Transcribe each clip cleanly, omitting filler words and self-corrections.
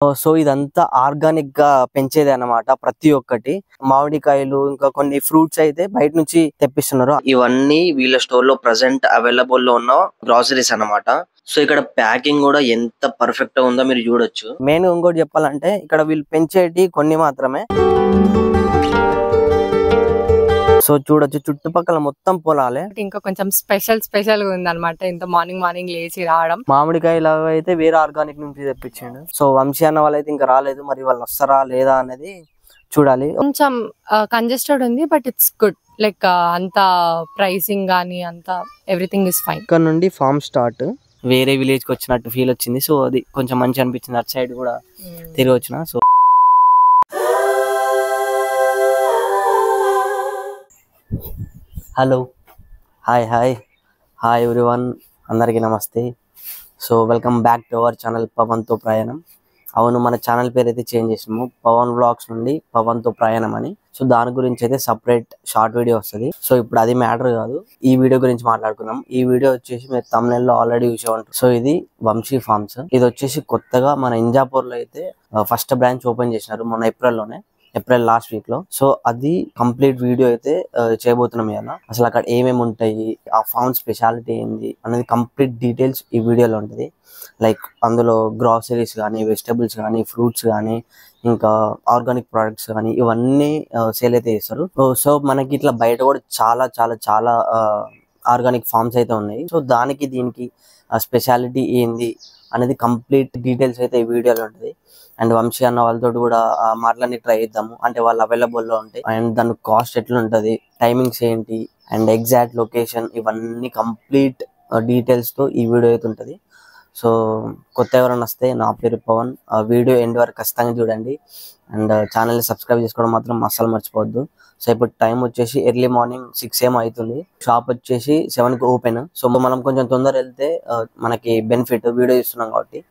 So ఇదంతా organic గా పెంచేది అన్నమాట. ప్రతి ఒక్కటి మామిడికాయలు ఇంకా కొన్ని ఫ్రూట్స్ అయితే బయట నుంచి తెప్పిస్తున్నారు. ఇవన్నీ వీళ్ళ స్టోర్ లో ప్రెసెంట్ అవైలబుల్ లో ఉన్న గ్రాసరీస్ అన్నమాట. సో ఇక్కడ ప్యాకింగ్ కూడా ఎంత పర్ఫెక్ట్ గా ఉందో మీరు చూడొచ్చు. మెయిన్ ఇంకోటి చెప్పాలంటే ఇక్కడ వీళ్ళు పెంచేటి కొన్ని మాత్రమే. సో చూడొచ్చు చుట్టుపక్కల మొత్తం పొలాలే. ఇంకా కొంచెం స్పెషల్ గా ఉంది అనమాట. ఇంత మార్నింగ్ లేచి రావడం. మామిడికాయలు అయితే వేరే ఆర్గానిక్ నుంచి తెప్పించాడు. సో వంశీ అన్న వాళ్ళైతే ఇంకా రాలేదు, మరి వాళ్ళు వస్తారా లేదా అనేది చూడాలి. కొంచెం కంజెస్టెడ్ ఉంది బట్ ఇట్స్ గుడ్. లైక్ అంత ప్రైసింగ్ గానీ అంత ఎవ్రీథింగ్ ఇస్ ఫైన్. ఇక్కడ నుండి ఫార్మ్ స్టార్ట్ వేరే విలేజ్ కి వచ్చినట్టు ఫీల్ వచ్చింది. సో అది కొంచెం మంచి అనిపించింది. అటు సైడ్ కూడా తిరిగి వచ్చిన. సో హలో హాయ్ ఎవ్రీవన్, అందరికీ నమస్తే. So welcome back to our channel పవన్తో ప్రయాణం. అవును, మన ఛానల్ పేరు అయితే చేంజ్ చేసినాము, పవన్ వ్లాగ్స్ నుండి పవన్తో ప్రయాణం అని. సో దాని గురించి అయితే సపరేట్ షార్ట్ వీడియో వస్తుంది. సో ఇప్పుడు అది మ్యాటర్ కాదు, ఈ వీడియో గురించి మాట్లాడుకుందాం. ఈ వీడియో వచ్చేసి మీరు thumbnail లో ఆల్రెడీ చూసే ఉంటారు. సో ఇది వంశీ ఫార్మ్స్. ఇది వచ్చేసి కొత్తగా మన ఇంజాపూర్ లో అయితే ఫస్ట్ బ్రాంచ్ ఓపెన్ చేసినారు మొన్న ఏప్రిల్ లాస్ట్ వీక్ లో. సో అది కంప్లీట్ వీడియో అయితే చేయబోతున్నాం ఇవాళ. అసలు అక్కడ ఏమేమి ఉంటాయి, ఆ ఫార్మ్ స్పెషాలిటీ ఏంది అనేది కంప్లీట్ డీటెయిల్స్ ఈ వీడియోలో ఉంటుంది. లైక్ అందులో గ్రాసరీస్ కానీ, వెజిటబుల్స్ కానీ, ఫ్రూట్స్ కానీ, ఇంకా ఆర్గానిక్ ప్రొడక్ట్స్ కానీ ఇవన్నీ సేల్ అయితే చేస్తారు. సో మనకి ఇట్లా బయట కూడా చాలా ఆర్గానిక్ ఫార్మ్స్ అయితే ఉన్నాయి. సో దానికి దీనికి స్పెషాలిటీ ఏంది అనేది కంప్లీట్ డీటెయిల్స్ అయితే ఈ వీడియోలో ఉంటుంది. అండ్ వంశీ అన్న వాళ్ళతో కూడా మాట్లాడి ట్రై చేద్దాము. అంటే వాళ్ళు అవైలబుల్లో ఉంటాయి. అండ్ దాని కాస్ట్ ఎట్లా ఉంటుంది, టైమింగ్స్ ఏంటి, అండ్ ఎగ్జాక్ట్ లొకేషన్, ఇవన్నీ కంప్లీట్ డీటెయిల్స్ తో ఈ వీడియో అయితే ఉంటుంది. సో కొత్త ఎవరైనా వస్తే, నా పేరు పవన్. వీడియో ఎండ్ వరకు ఖచ్చితంగా చూడండి. అండ్ ఛానల్ని సబ్స్క్రైబ్ చేసుకోవడం మాత్రం అస్సలు మర్చిపోవద్దు. సో ఇప్పుడు టైం వచ్చేసి ఎర్లీ మార్నింగ్ 6 AM అవుతుంది. షాప్ వచ్చేసి 7కి ఓపెన్. సో మనం కొంచెం తొందర వెళ్తే మనకి బెనిఫిట్, వీడియో ఇస్తున్నాం కాబట్టి.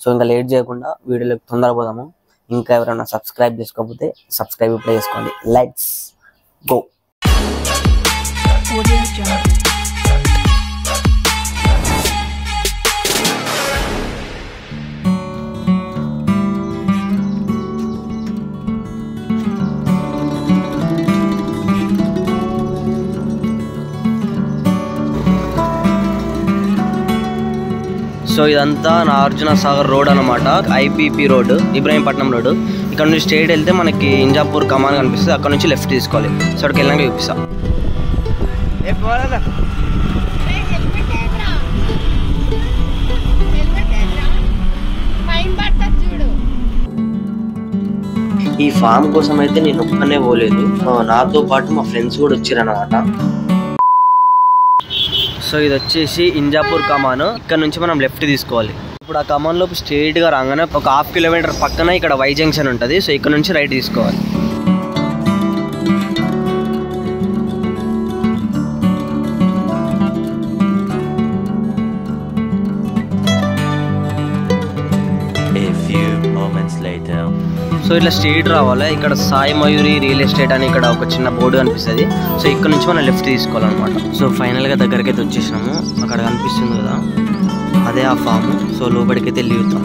సో ఇంకా లేట్ చేయకుండా వీడియోలోకి తొందరగా పోదాము. ఇంకా ఎవరైనా సబ్స్క్రైబ్ చేసుకోకపోతే సబ్స్క్రైబ్ ఇప్పుడే చేసుకోండి. Let's go. సో ఇదంతా నాగార్జున సాగర్ రోడ్ అనమాట. IPP road, Ibrahimpatnam road. ఇక్కడ నుంచి స్ట్రైట్ వెళ్తే మనకి ఇంజాపూర్ కమాన్ కనిపిస్తుంది. అక్కడ నుంచి లెఫ్ట్ తీసుకోవాలి. సో అక్కడికి వెళ్ళాక చూపిస్తా. ఈ ఫామ్ కోసం అయితే నేను ఒక్కనే పోలేదు, నాతో పాటు మా ఫ్రెండ్స్ కూడా వచ్చారనమాట. సో ఇది వచ్చేసి ఇంజాపూర్ కమాన్. ఇక్కడ నుంచి మనం లెఫ్ట్ తీసుకోవాలి. ఇప్పుడు ఆ కమాన్ లోపు స్ట్రైట్ గా రాగానే ఒక 1/2 కిలోమీటర్ పక్కన ఇక్కడ వై జంక్షన్ ఉంటుంది. సో ఇక్కడ నుంచి రైట్ తీసుకోవాలి. సో ఇట్లా స్ట్రైట్ రావాలి. ఇక్కడ సాయి మయూరి రియల్ ఎస్టేట్ అని ఇక్కడ ఒక చిన్న బోర్డు కనిపిస్తుంది. సో ఇక్కడ నుంచి మనం లెఫ్ట్ తీసుకోవాలన్నమాట. సో ఫైనల్ గా దగ్గరికి అయితే వచ్చేసినాము. అక్కడ కనిపిస్తుంది కదా, అదే ఆ ఫామ్. సో లోపలికి అయితే వెళ్ళిపోతాం.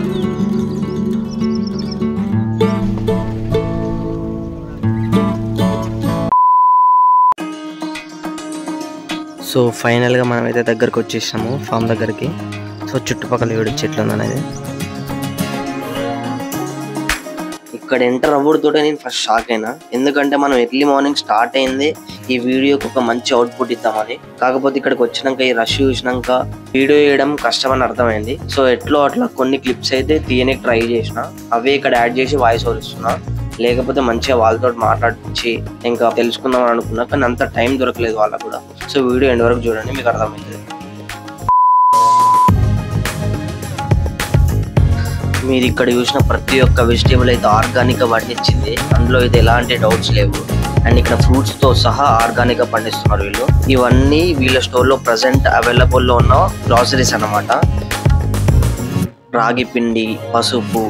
సో ఫైనల్ గా మనం అయితే దగ్గరకు వచ్చేసినాము ఫామ్ దగ్గరికి. సో చుట్టుపక్కల ఏడు చెట్లు అనేది. ఇక్కడ ఎంటర్ అవ్వడంతో నేను ఫస్ట్ షాక్ అయినా. ఎందుకంటే మనం ఎర్లీ మార్నింగ్ స్టార్ట్ అయింది ఈ వీడియోకి ఒక మంచి అవుట్పుట్ ఇద్దామని. కాకపోతే ఇక్కడికి వచ్చినాక ఈ రష్ చూసినాక వీడియో చేయడం కష్టమని అర్థమైంది. సో ఎట్లో అట్లా కొన్ని క్లిప్స్ అయితే తీయనికి ట్రై చేసిన, అవే ఇక్కడ యాడ్ చేసి వాయిస్ ఓవర్ ఇస్తున్నా. లేకపోతే మంచిగా వాళ్ళతో మాట్లాడించి ఇంకా తెలుసుకుందామని అనుకున్నా, కానీ అంత టైం దొరకలేదు వాళ్ళకు కూడా. సో వీడియో ఎండ్ వరకు చూడండి, మీకు అర్థమవుతుంది. మీరు ఇక్కడ చూసిన ప్రతి ఒక్క వెజిటేబుల్ అయితే ఆర్గానిక్ గా పండించింది. అందులో అయితే ఎలాంటి డౌట్స్ లేవు. అండ్ ఇక్కడ ఫ్రూట్స్ తో సహా ఆర్గానిక్ గా పండిస్తున్నారు వీళ్ళు. ఇవన్నీ వీళ్ళ స్టోర్ లో ప్రెసెంట్ అవైలబుల్ లో ఉన్న గ్రాసరీస్ అన్నమాట. రాగి పిండి, పసుపు,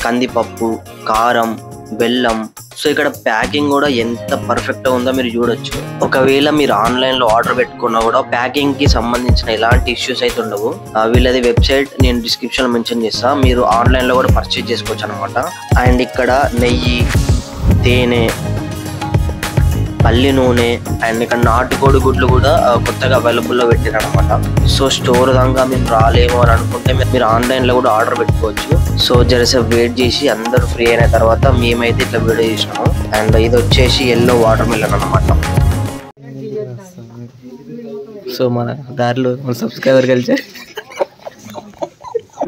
కందిపప్పు, కారం, బెల్లం, సో ఇక్కడ ప్యాకింగ్ కూడా ఎంత పర్ఫెక్ట్ గా ఉందో మీరు చూడొచ్చు. ఒకవేళ మీరు ఆన్లైన్ లో ఆర్డర్ పెట్టుకున్నా కూడా ప్యాకింగ్ కి సంబంధించిన ఎలాంటి ఇష్యూస్ అయితే ఉండవు. వీళ్ళది వెబ్సైట్ నేను డిస్క్రిప్షన్ లో మెన్షన్ చేస్తా, మీరు ఆన్లైన్ లో కూడా పర్చేజ్ చేసుకోవచ్చు అనమాట. అండ్ ఇక్కడ నెయ్యి, తేనె, పల్లి నూనె అండ్ ఇక్కడ నాటుకోడి గుడ్లు కూడా కొత్తగా అవైలబుల్ లో పెట్టారు అనమాట. సో స్టోర్ దాకా మేము రాలేము అని అనుకుంటే మీరు ఆన్లైన్ లో కూడా ఆర్డర్ పెట్టుకోవచ్చు. సో జరసేపు వెయిట్ చేసి అందరూ ఫ్రీ అయిన తర్వాత మేమైతే ఇట్లా వీడియో చేసినాము. అండ్ ఇది వచ్చేసి ఎల్లో వాటర్ మిలన్ అనమాట. సో మన దారిలో మన సబ్స్క్రైబర్ కలిసారు.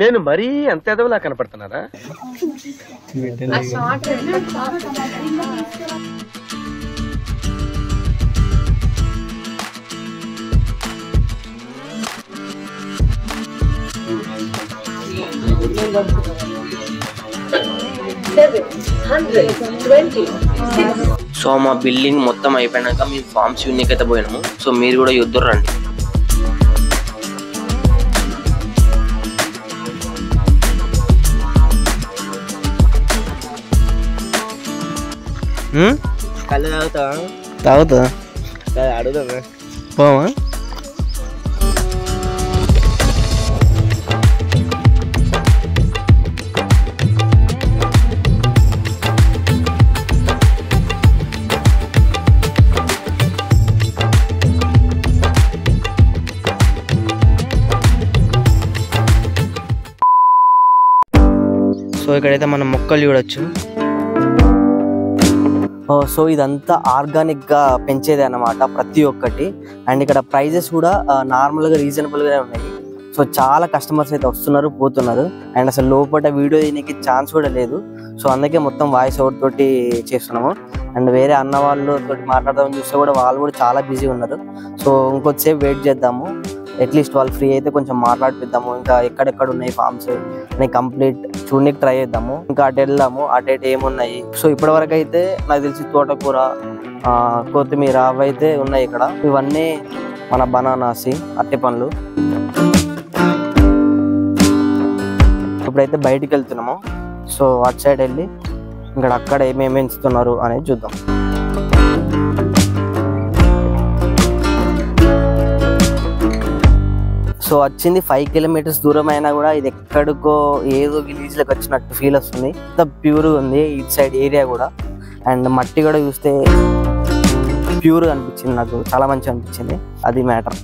నేను మరీ అంత ఎదవలా కనపడుతున్నారా? సో మా బిల్డింగ్ మొత్తం అయిపోయినాక మేము ఫార్మ్స్ యూనిక్ అయితే పోయినాము. సో మీరు కూడా యుద్ధం రండి. కళ్ళు తాగుతా అడుగుదా పోమా? సో ఇక్కడైతే మనం మొక్కలు చూడొచ్చు. సో ఇదంతా ఆర్గానిక్గా పెంచేది అన్నమాట ప్రతి ఒక్కటి. అండ్ ఇక్కడ ప్రైజెస్ కూడా నార్మల్గా రీజనబుల్గానే ఉన్నాయి. సో చాలా కస్టమర్స్ అయితే వస్తున్నారు పోతున్నారు. అండ్ అసలు లోపల వీడియో తీయడానికి ఛాన్స్ కూడా లేదు. సో అందుకే మొత్తం వాయిస్ ఓవర్ తోటి చేస్తున్నాము. అండ్ వేరే అన్న వాళ్ళతో మాట్లాడదామని చూస్తే కూడా వాళ్ళు కూడా చాలా బిజీ ఉన్నారు. సో ఇంకొద్దిసేపు వెయిట్ చేద్దాము. అట్లీస్ట్ వాళ్ళు ఫ్రీ అయితే కొంచెం మాట్లాడిపిద్దాము. ఇంకా ఎక్కడెక్కడ ఉన్నాయి ఫార్మ్స్ అని కంప్లీట్ చూడడానికి ట్రై చేద్దాము. ఇంకా అటు వెళ్దాము, అటు ఏమున్నాయి. సో ఇప్పటి వరకు అయితే నాకు తెలిసి తోటకూర, కొత్తిమీర అవి అయితే ఉన్నాయి ఇక్కడ. ఇవన్నీ మన బనానాసి, అరటి పండ్లు. ఇప్పుడైతే బయటికి వెళ్తున్నాము. సో అటు సైడ్ వెళ్ళి ఇక్కడ అక్కడ ఏమేమి పెంచుతున్నారు అనేది చూద్దాం. సో వచ్చింది 5 కిలోమీటర్స్ దూరం అయినా కూడా ఇది ఎక్కడికో ఏదో విలేజ్ లోకి వచ్చినట్టు ఫీల్ వస్తుంది. అంత ప్యూర్గా ఉంది ఇటు సైడ్ ఏరియా కూడా. అండ్ మట్టి కూడా చూస్తే ప్యూర్గా అనిపించింది, నాకు చాలా మంచిగా అనిపించింది. అది మ్యాటర్.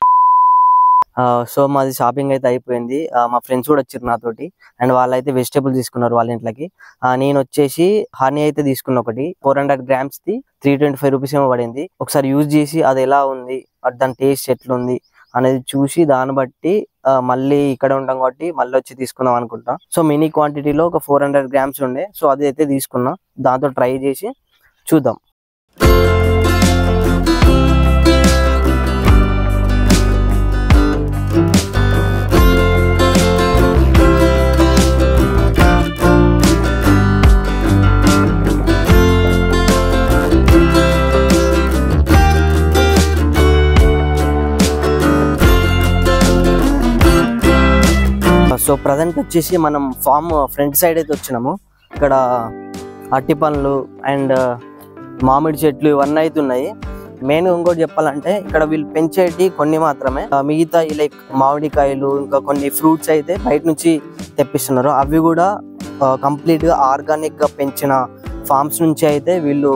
సో మాది షాపింగ్ అయితే అయిపోయింది. మా ఫ్రెండ్స్ కూడా వచ్చారు నాతోటి. అండ్ వాళ్ళైతే వెజిటేబుల్ తీసుకున్నారు వాళ్ళ ఇంట్లోకి. నేను వచ్చేసి హనీ అయితే తీసుకున్న ఒకటి 400 grams ది 325 రూపీస్ ఏమో పడింది. ఒకసారి యూజ్ చేసి అది ఎలా ఉంది, దాని టేస్ట్ ఎట్లుంది అనేది చూసి దాన్ని బట్టి మళ్ళీ ఇక్కడ ఉంటాం కాబట్టి మళ్ళీ వచ్చి తీసుకుందాం అనుకుంటా. సో మినీ క్వాంటిటీలో ఒక 400 grams ఉండే. సో అది అయితే తీసుకున్నా, దాంతో ట్రై చేసి చూద్దాం. సో ప్రజెంట్ వచ్చేసి మనం ఫామ్ ఫ్రంట్ సైడ్ అయితే వచ్చినాము. ఇక్కడ అరటి పండ్లు అండ్ మామిడి చెట్లు ఇవన్నీ అయితే ఉన్నాయి. మెయిన్ ఇంకోటి చెప్పాలంటే ఇక్కడ వీళ్ళు పెంచేటి కొన్ని మాత్రమే, మిగతా లైక్ మామిడికాయలు ఇంకా కొన్ని ఫ్రూట్స్ అయితే బయట నుంచి తెప్పిస్తున్నారు. అవి కూడా కంప్లీట్గా ఆర్గానిక్గా పెంచిన ఫార్మ్స్ నుంచి అయితే వీళ్ళు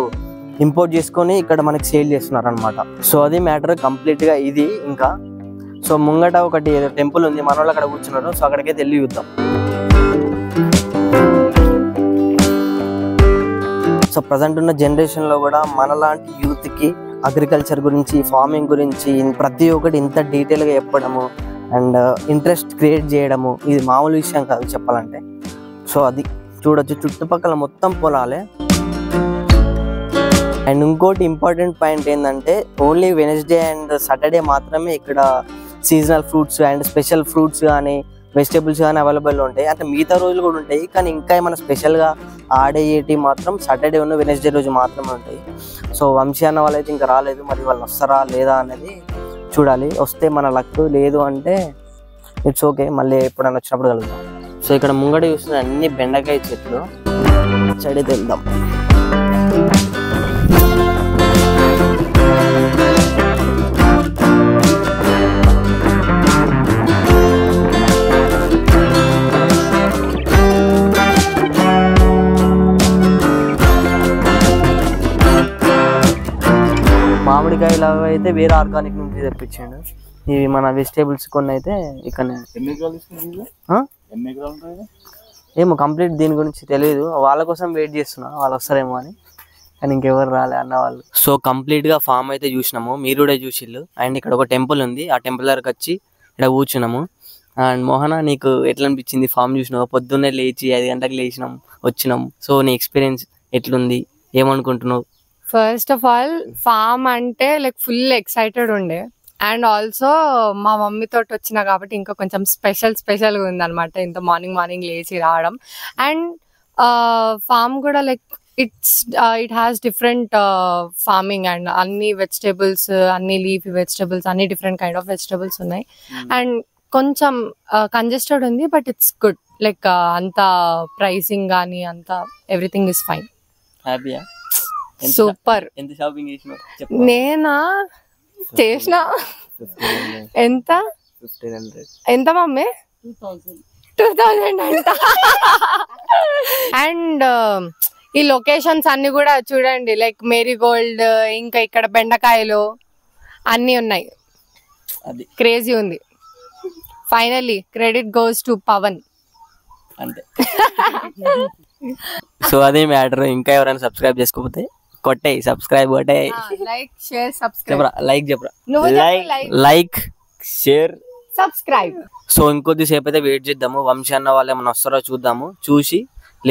ఇంపోర్ట్ చేసుకొని ఇక్కడ మనకి సేల్ చేస్తున్నారు అనమాట. సో అది మ్యాటర్ కంప్లీట్గా ఇది. ఇంకా సో ముంగట ఒకటి ఏదో టెంపుల్ ఉంది, మన వాళ్ళు అక్కడ కూర్చున్నారు. సో అక్కడికైతే వెళ్ళి చూద్దాం. సో ప్రజెంట్ ఉన్న జనరేషన్లో కూడా మనలాంటి యూత్కి అగ్రికల్చర్ గురించి, ఫార్మింగ్ గురించి ప్రతి ఒక్కటి ఇంత డీటెయిల్గా చెప్పడము అండ్ ఇంట్రెస్ట్ క్రియేట్ చేయడము ఇది మామూలు విషయం కాదు చెప్పాలంటే. సో అది చూడొచ్చు, చుట్టుపక్కల మొత్తం పొలాలే. అండ్ ఇంకోటి ఇంపార్టెంట్ పాయింట్ ఏంటంటే ఓన్లీ వెనస్డే అండ్ సాటర్డే మాత్రమే ఇక్కడ seasonal fruits and special fruits కానీ వెజిటేబుల్స్ కానీ అవైలబుల్ ఉంటాయి. అంటే మిగతా రోజులు కూడా ఉంటాయి, కానీ ఇంకా ఏమైనా స్పెషల్గా ఆడేటి మాత్రం సాటర్డే ఉన్న వెనస్డే రోజు మాత్రమే ఉంటాయి. సో వంశీ అన్న వాళ్ళైతే ఇంకా రాలేదు, మరి వాళ్ళు వస్తారా లేదా అనేది చూడాలి. వస్తే మన లక్, లేదు అంటే ఇట్స్ ఓకే, మళ్ళీ ఎప్పుడైనా వచ్చినప్పుడు కలుగుతాం. సో ఇక్కడ ముంగడ చూస్తున్న అన్ని బెండకాయ చెట్లు. సైడ్ అయితే వెళ్దాం. మామిడికాయలు అయితే వేరే ఆర్గానిక్ నుంచి తెప్పించాడు. ఇవి మన వెజిటేబుల్స్ కొన్ని అయితే ఇక్కడ ఏమో కంప్లీట్ దీని గురించి తెలియదు. వాళ్ళ కోసం వెయిట్ చేస్తున్నా, వాళ్ళు వస్తారేమో అని, కానీ ఇంకెవరు రాలే అన్న వాళ్ళు. సో కంప్లీట్ గా ఫామ్ అయితే చూసినాము, మీరు కూడా చూసిళ్ళు. అండ్ ఇక్కడ ఒక టెంపుల్ ఉంది, ఆ టెంపుల్ దగ్గరకు వచ్చి ఇక్కడ కూర్చున్నాము. అండ్ మోహన, నీకు ఎట్లా అనిపించింది ఫామ్ చూసినావు? పొద్దున్నే లేచి 5 గంటలకు లేచినాం వచ్చినాము. సో నీ ఎక్స్పీరియన్స్ ఎట్లుంది, ఏమనుకుంటున్నావు? ఫస్ట్ ఆఫ్ ఆల్ ఫామ్ అంటే లైక్ ఫుల్ ఎక్సైటెడ్ ఉండే. అండ్ ఆల్సో మా మమ్మీ తోటి వచ్చిన కాబట్టి ఇంకా కొంచెం స్పెషల్గా ఉంది అనమాట, ఇంత మార్నింగ్ లేచి రావడం. అండ్ ఫామ్ కూడా like it has different farming and అన్ని వెజిటేబుల్స్, అన్ని లీఫీ వెజిటేబుల్స్, అన్ని డిఫరెంట్ కైండ్ ఆఫ్ వెజిటేబుల్స్ ఉన్నాయి. అండ్ కొంచెం కంజెస్టెడ్ ఉంది, బట్ ఇట్స్ గుడ్. లైక్ అంత ప్రైసింగ్ కానీ అంత ఎవ్రీథింగ్ ఇస్ ఫైన్. హ్యాపీయా? సూపర్. ఎంత షాపింగ్ చేసినావు? నేనా చేసిన ఎంత 1500. ఎంత మమ్మీ? 2000 అంట. అండ్ ఈ లొకేషన్స్ అన్ని కూడా చూడండి, లైక్ మేరీగోల్డ్, ఇంకా ఇక్కడ బెండకాయలు అన్ని ఉన్నాయి. అది క్రేజీ ఉంది. Finally credit goes to Pavan. అంతే. సో అదే మ్యాటర్. ఇంకా ఎవరైనా సబ్స్క్రైబ్ చేసుకోకపోతే కొట్టాయి, సబ్స్క్రైబ్ కొట్టాయి. Like share subscribe. చెప్పరా, లైక్ చెప్పరా, లైక్ షేర్ సబ్స్క్రైబ్. సో ఇంకొద్దిసేపు అయితే వెయిట్ చేద్దాము, వంశీ అన్న వాళ్ళు ఏమైనా వస్తారో చూద్దాము. చూసి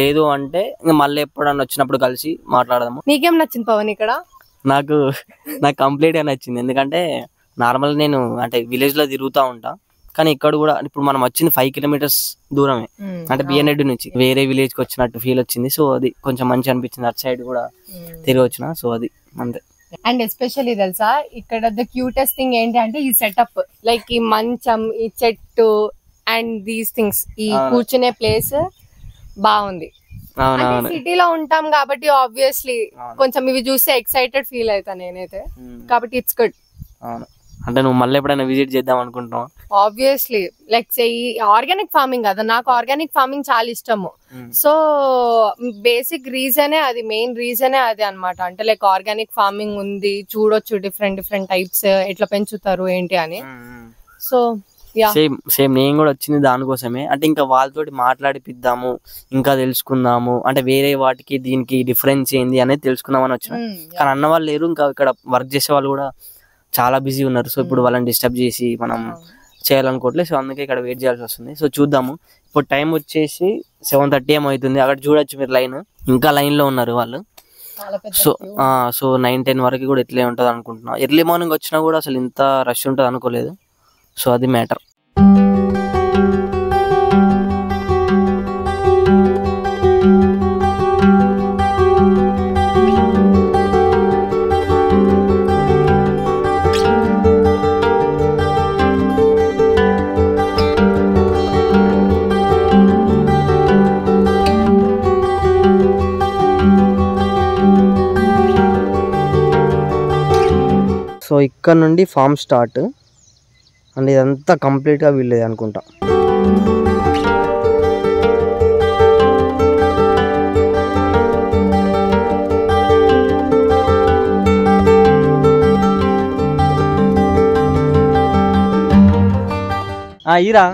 లేదు అంటే ఇంకా మళ్ళీ ఎప్పుడన్నా వచ్చినప్పుడు కలిసి మాట్లాడదాము. నీకేం నచ్చింది పవన్ ఇక్కడ? నాకు కంప్లీట్ గా నచ్చింది. ఎందుకంటే నార్మల్ నేను అంటే విలేజ్ లో తిరుగుతూ ఉంటా, కానీ ఇక్కడ కూడా ఇప్పుడు మనం వచ్చింది 5 కిలోమీటర్స్ దూరమే, అంటే బిఎన్ఎడ్ నుంచి వేరే విలేజ్ కి వచ్చినట్టు ఫీల్ వచ్చింది. సో అది కొంచెం మంచి అనిపించింది. అటు సైడ్ కూడా తిరిగి వచ్చిన, సో అది అంతే. అండ్ ఎస్పెషల్లీ తెలుసా, ఇక్కడ ద క్యూటెస్ట్ థింగ్ ఏంటి అంటే ఈ సెటప్, లైక్ ఈ మంచం, ఈ చెట్టు అండ్ దీస్ థింగ్స్, ఈ కూర్చునే ప్లేస్ బాగుంది. సిటీలో ఉంటాం కాబట్టి ఆబ్వియస్లీ కొంచెం ఇవి చూస్తే ఎక్సైటెడ్ ఫీల్ అవుతా నేనైతే, కాబట్టి ఇట్స్ గుడ్. అంటే నువ్వు మళ్ళీ ఎప్పుడైనా విజిట్ చేద్దాం అనుకుంటున్నావు? ఆబ్వియస్లీ లైక్ ఈ ఆర్గానిక్ ఫార్మింగ్ కదా, నాకు ఆర్గానిక్ ఫార్మింగ్ చాలా ఇష్టము. సో బేసిక్ రీజనే అది, మెయిన్ రీజనే అది అనమాట. అంటే లైక్ ఆర్గానిక్ ఫార్మింగ్ ఉంది, చూడొచ్చు డిఫరెంట్ టైప్స్ ఎట్లా పెంచుతారు ఏంటి అని. సో సేమ్ నేను కూడా వచ్చింది దానికోసమే. అంటే ఇంకా వాళ్ళతోటి మాట్లాడిపిద్దాము, ఇంకా తెలుసుకుందాము, అంటే వేరే వాటికి దీనికి డిఫరెన్స్ ఏంది అనేది తెలుసుకుందామని వచ్చిన. కానీ అన్న వాళ్ళు లేరు, ఇంకా ఇక్కడ వర్క్ చేసే వాళ్ళు కూడా చాలా బిజీ ఉన్నారు. సో ఇప్పుడు వాళ్ళని డిస్టర్బ్ చేసి మనం చేయాలనుకోవట్లేదు. సో అందుకే ఇక్కడ వెయిట్ చేయాల్సి వస్తుంది. సో చూద్దాము. ఇప్పుడు టైం వచ్చేసి 7:30 ఏమవుతుంది. అక్కడ చూడొచ్చు మీరు, లైన్ ఇంకా లైన్ లో ఉన్నారు వాళ్ళు. సో 9-10 వరకు కూడా ఇట్లే ఉంటుంది అనుకుంటున్నా. ఎర్లీ మార్నింగ్ వచ్చినా కూడా అసలు ఇంత రష్ ఉంటుంది అనుకోలేదు. సో అది మ్యాటర్. సో ఇక్కడ నుండి ఫామ్ స్టార్ట్ అండ్ ఇదంతా కంప్లీట్గా వీళ్ళేది అనుకుంటా. ఈరా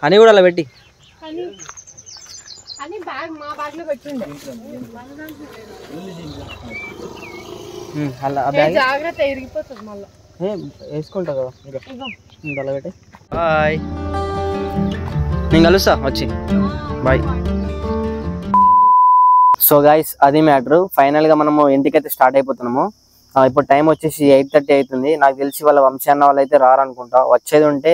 అని కూడా అలా పెట్టి జాగ్రత్త ఇరిగిపోతుంది మళ్ళీ. వేసుకుంటా కదా అలా పెట్టి. బాయ్, నేను కలుస్తా వచ్చి. బాయ్. సో గైస్ అది మ్యాటర్. ఫైనల్గా మనము ఇంటికైతే స్టార్ట్ అయిపోతున్నాము. ఇప్పుడు టైం వచ్చేసి 8:30 అవుతుంది. నాకు తెలిసి వాళ్ళ వంశీ అన్న వాళ్ళు అయితే రారనుకుంటా. వచ్చేది ఉంటే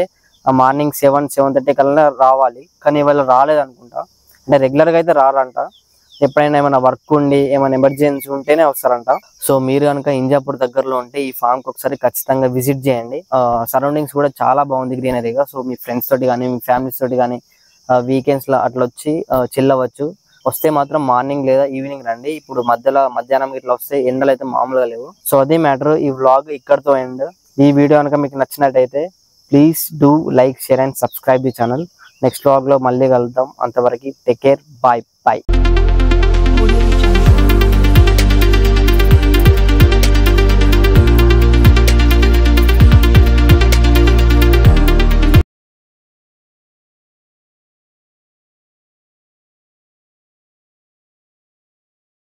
మార్నింగ్ 7-7:30 కల్లా రావాలి, కానీ వాళ్ళు రాలేదనుకుంటా. అంటే రెగ్యులర్గా అయితే రారంట, ఎప్పుడైనా ఏమైనా వర్క్ ఉండి ఏమైనా ఎమర్జెన్సీ ఉంటేనే వస్తారంట. సో మీరు కనుక ఇంజాపూర్ దగ్గరలో ఉంటే ఈ ఫామ్ కి ఒకసారి ఖచ్చితంగా విజిట్ చేయండి. సరౌండింగ్స్ కూడా చాలా బాగుంది గ్రీనరీగా. సో మీ ఫ్రెండ్స్ తోటి కానీ మీ ఫ్యామిలీస్ తోటి కానీ వీకెండ్స్ లో అట్లా వచ్చి చిల్ అవ్వచ్చు. వస్తే మాత్రం మార్నింగ్ లేదా ఈవినింగ్ రండి. ఇప్పుడు మధ్యాహ్నం ఇట్లా వస్తే ఎండలు అయితే మామూలుగా లేవు. సో అదే మ్యాటర్. ఈ వ్లాగ్ ఇక్కడతో ఎండ్. ఈ వీడియో కనుక మీకు నచ్చినట్టయితే please do like, share and subscribe the channel. Next vlog లో మళ్ళీ కలుద్దాం. అంతవరకు టేక్ కేర్. బాయ్.